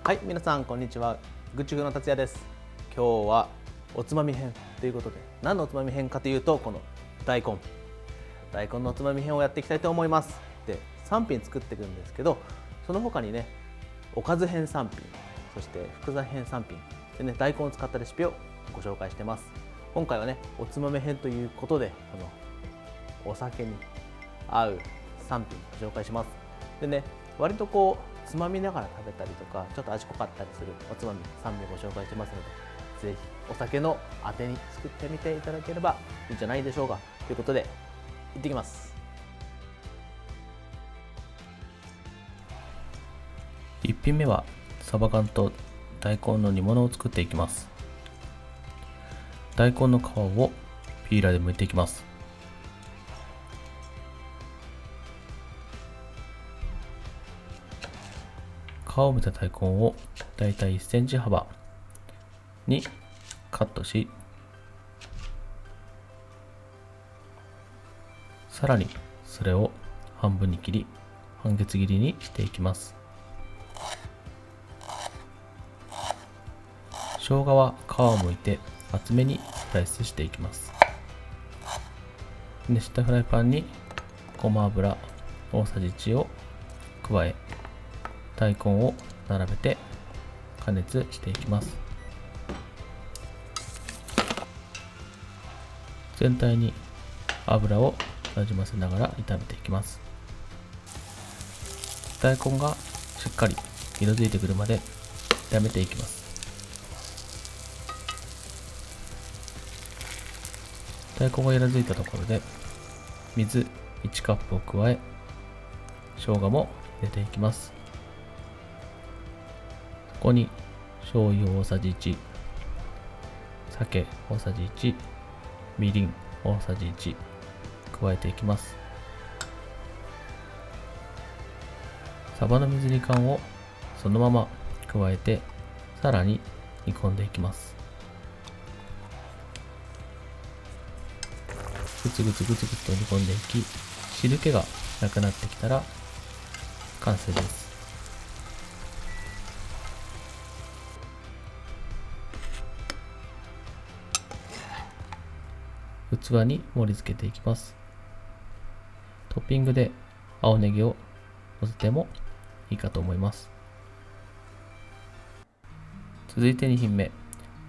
はい、皆さんこんにちは。ぐちぐの達也です。今日はおつまみ編ということで、何のおつまみ編かというと、この大根のおつまみ編をやっていきたいと思います。で、3品作っていくんですけど、その他にね、おかず編3品、そして副菜編3品でね、大根を使ったレシピをご紹介してます。今回はね、おつまみ編ということで、お酒に合う3品ご紹介します。でね、割とつまみながら食べたりとか、ちょっと味濃かったりするおつまみ3品ご紹介してますので、ぜひお酒のあてに作ってみていただければいいんじゃないでしょうか。ということで、行ってきます。1品目はサバ缶と大根の煮物を作っていきます。大根の皮をピーラーで剥いていきます。皮を剥いた大根をだいたい1センチ幅にカットし、さらにそれを半分に切り、半月切りにしていきます。生姜は皮を剥いて厚めにスライスしていきます。熱したフライパンにごま油大さじ1を加え、大根を並べて加熱していきます。全体に油をなじませながら炒めていきます。大根がしっかり色づいてくるまで炒めていきます。大根が色づいたところで水1カップを加え、生姜も入れていきます。ここに醤油大さじ1、酒大さじ1、みりん大さじ1加えていきます。サバの水煮缶をそのまま加えて、さらに煮込んでいきます。ぐつぐつぐつぐつと煮込んでいき、汁気がなくなってきたら完成です。器に盛り付けていきます。トッピングで青ネギを乗せてもいいかと思います。続いて2品目、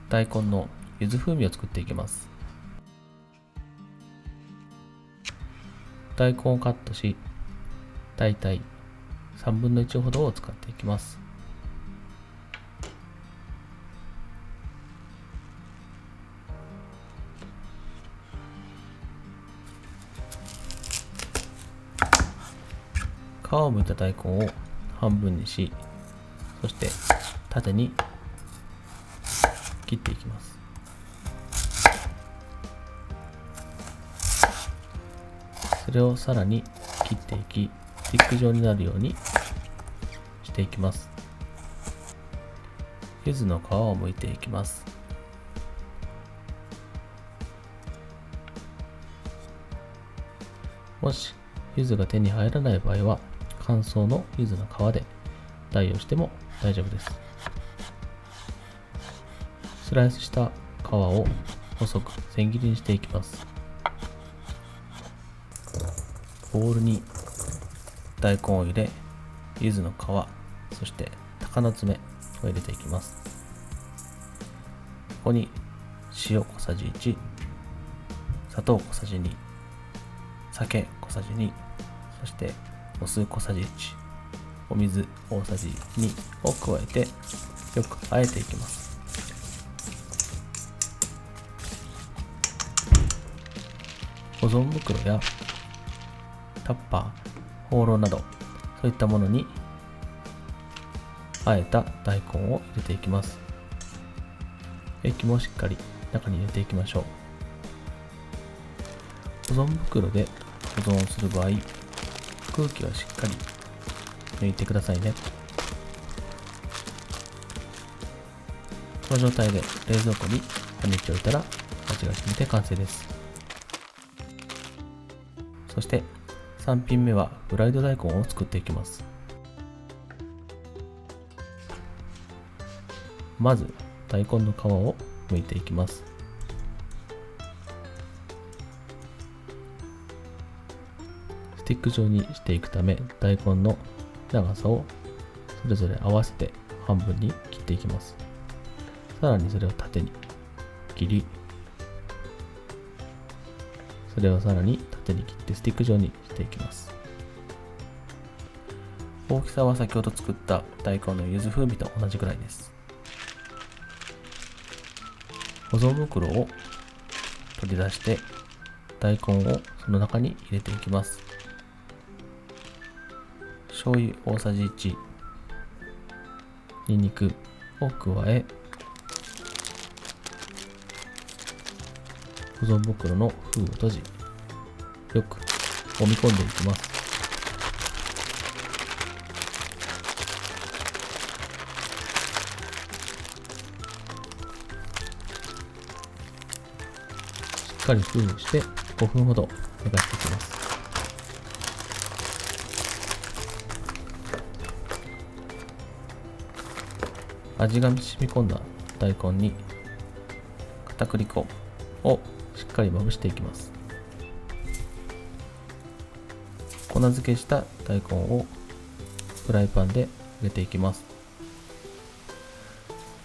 大根の柚子風味を作っていきます。大根をカットし、だいたい3分の1ほどを使っていきます。皮を剥いた大根を半分にし、そして縦に切っていきます。それをさらに切っていき、スティック状になるようにしていきます。柚子の皮を剥いていきます。もし柚子が手に入らない場合は、乾燥の柚子の皮で代用しても大丈夫です。スライスした皮を細く千切りにしていきます。ボウルに大根を入れ、柚子の皮、そして鷹の爪を入れていきます。ここに塩小さじ1、砂糖小さじ2、酒小さじ2、そしてお酢小さじ1、お水大さじ2を加えてよく和えていきます。保存袋やタッパー、ホーローなどそういったものに和えた大根を入れていきます。液もしっかり中に入れていきましょう。保存袋で保存する場合、空気はしっかり抜いてくださいね。この状態で冷蔵庫に半日置いたら味が染みて完成です。そして3品目はフライド大根を作っていきます。まず大根の皮を剥いていきます。スティック状にしていくため、大根の長さをそれぞれ合わせて半分に切っていきます。さらにそれを縦に切り、それをさらに縦に切ってスティック状にしていきます。大きさは先ほど作った大根の柚子風味と同じくらいです。保存袋を取り出して大根をその中に入れていきます。醤油大さじ1、にんにくを加え、保存袋の封を閉じ、よく揉み込んでいきます。しっかり封をして5分ほど寝かしていきます。味が染み込んだ大根に片栗粉をしっかりまぶしていきます。粉漬けした大根をフライパンで揚げていきます。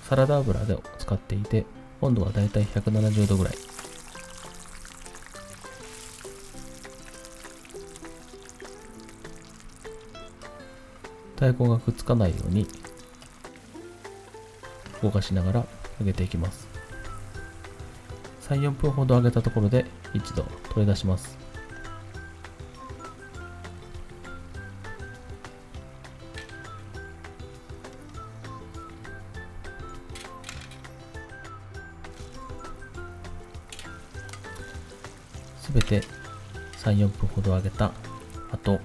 サラダ油で使っていて、温度はだいたい170度ぐらい。大根がくっつかないように動かしながら揚げていきます。3、4分ほど揚げたところで一度取り出します。すべて3、4分ほど揚げた後、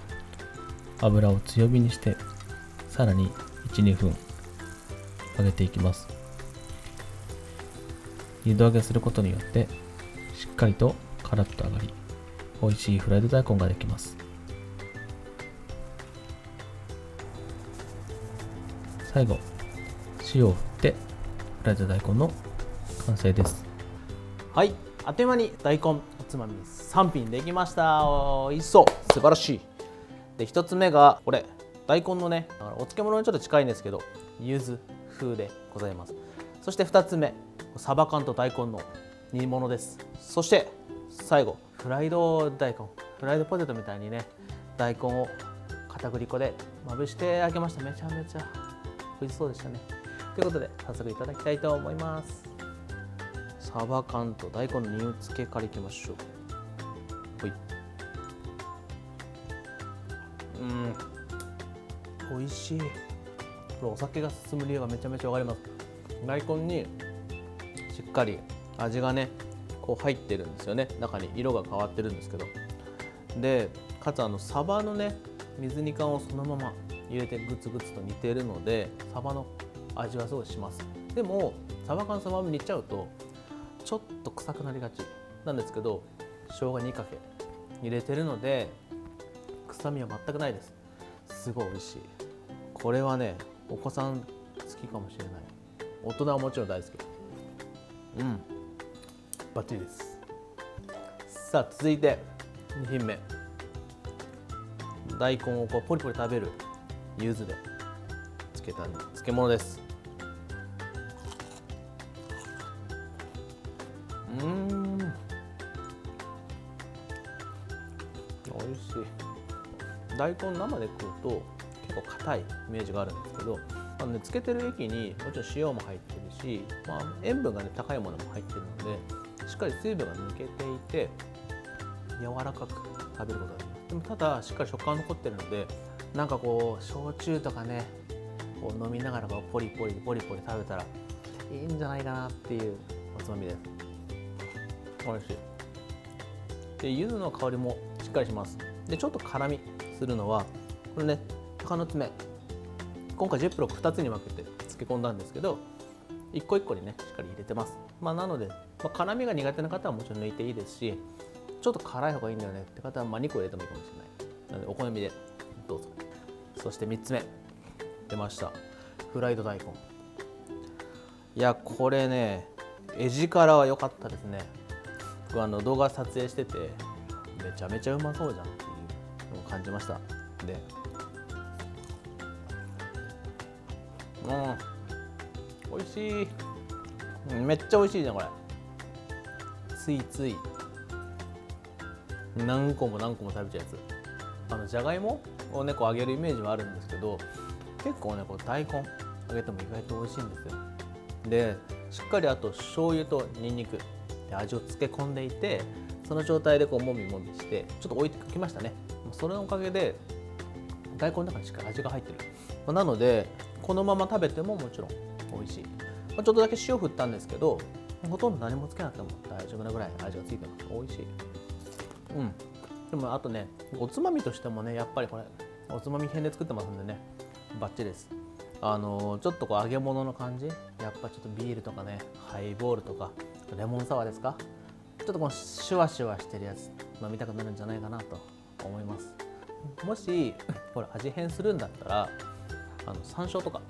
油を強火にしてさらに1、2分揚げていきます。2度揚げすることによってしっかりとカラッと揚がり、美味しいフライド大根ができます。最後、塩を振ってフライド大根の完成です。はい、あっという間に大根おつまみ3品できました。おいしそう、素晴らしい。で、1つ目がこれ、大根のね、だからお漬物にちょっと近いんですけど、柚子風でございます。そして2つ目、サバ缶と大根の煮物です。そして最後、フライド大根、フライドポテトみたいにね、大根を片栗粉でまぶして揚げました。めちゃめちゃ美味しそうでしたね。ということで早速いただきたいと思います。サバ缶と大根の煮付けからいきましょう。ほい。美味しい。これお酒が進む理由がめちゃめちゃわかります。大根にしっかり味がねこう入ってるんですよね。中に色が変わってるんですけど、でかつサバのね水煮缶をそのまま入れてグツグツと煮てるので、サバの味はすごいします。でもサバ缶そのまま煮ちゃうとちょっと臭くなりがちなんですけど、生姜2かけ入れてるので臭みは全くないです。すごい美味しい。これはねお子さん好きかもしれない。大人はもちろん大好き。バッチリです。さあ続いて2品目、大根をこうポリポリ食べる柚子でつけた漬物です。美味しい。大根生で食うと結構硬いイメージがあるんですけど、漬けてる液にもちろん塩も入ってるし、塩分が、ね、高いものも入ってるのでしっかり水分が抜けていて柔らかく食べることができます。でもただしっかり食感残ってるので、なんかこう焼酎とかねこう飲みながらポリポリ食べたらいいんじゃないかなっていうおつまみです。美味しい。で柚子の香りもしっかりします。でちょっと辛みするのはこれね、鷹の爪、今回ジップロック2つに分けて漬け込んだんですけど、一個一個にねしっかり入れてます。なので、辛みが苦手な方はもちろん抜いていいですし、ちょっと辛い方がいいんだよねって方は2個入れてもいいかもしれない。なのでお好みでどうぞ。そして3つ目出ました、フライド大根。いやこれね絵力は良かったですね。僕動画撮影しててめちゃめちゃうまそうじゃんっていうのを感じました。で美味しい。めっちゃ美味しいねこれ。ついつい何個も何個も食べちゃうやつ。じゃがいもをねこう揚げるイメージはあるんですけど、結構ねこう大根揚げても意外と美味しいんですよ。でしっかりあと醤油とニンニクで味を漬け込んでいて、その状態でこうもみもみしてちょっと置いておきましたね。それのおかげで大根の中にしっかり味が入ってる。なのでこのまま食べてももちろん美味しい。ちょっとだけ塩振ったんですけど、ほとんど何もつけなくても大丈夫なぐらい味がついてます。美味しい。でもあとね、おつまみとしてもね、やっぱりこれおつまみ編で作ってますんでね、バッチリです。ちょっとこう揚げ物の感じ、やっぱちょっとビールとかね、ハイボールとかレモンサワーですか、ちょっとこのシュワシュワしてるやつ飲みたくなるんじゃないかなと思います。もしこれ味変するんだったら山椒とか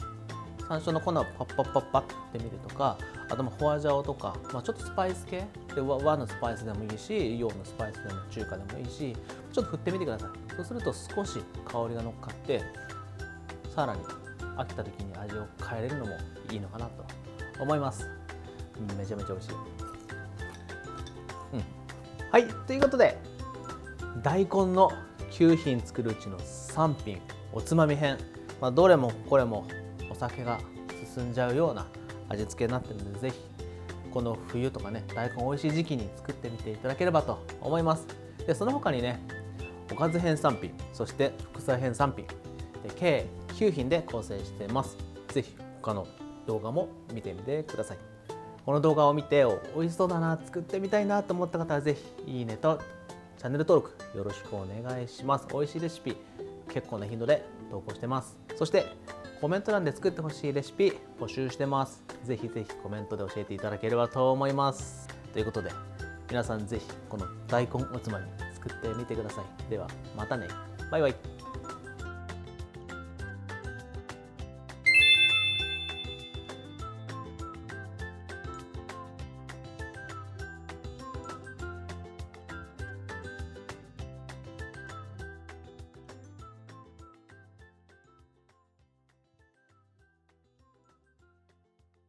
山椒の粉をパッパッパッパッってみるとか、あとホアジャオとか、ちょっとスパイス系で和のスパイスでもいいし、洋のスパイスでも中華でもいいし、ちょっと振ってみてください。そうすると少し香りが乗っかって、さらに飽きた時に味を変えれるのもいいのかなと思います。めちゃめちゃ美味しい。はい、ということで大根の9品作るうちの3品おつまみ編、どれもこれもお酒が進んじゃうような味付けになっているので、ぜひこの冬とかね、大根美味しい時期に作ってみていただければと思います。でその他にね、おかず編3品、そして副菜編3品で計9品で構成しています。ぜひ他の動画も見てみてください。この動画を見て美味しそうだな、作ってみたいなと思った方はぜひいいねとチャンネル登録よろしくお願いします。美味しいレシピ結構な頻度で投稿してます。そしてコメント欄で作ってほしいレシピ募集してます。ぜひぜひコメントで教えていただければと思います。ということで皆さんぜひこの大根おつまみ作ってみてください。ではまたね。バイバイ。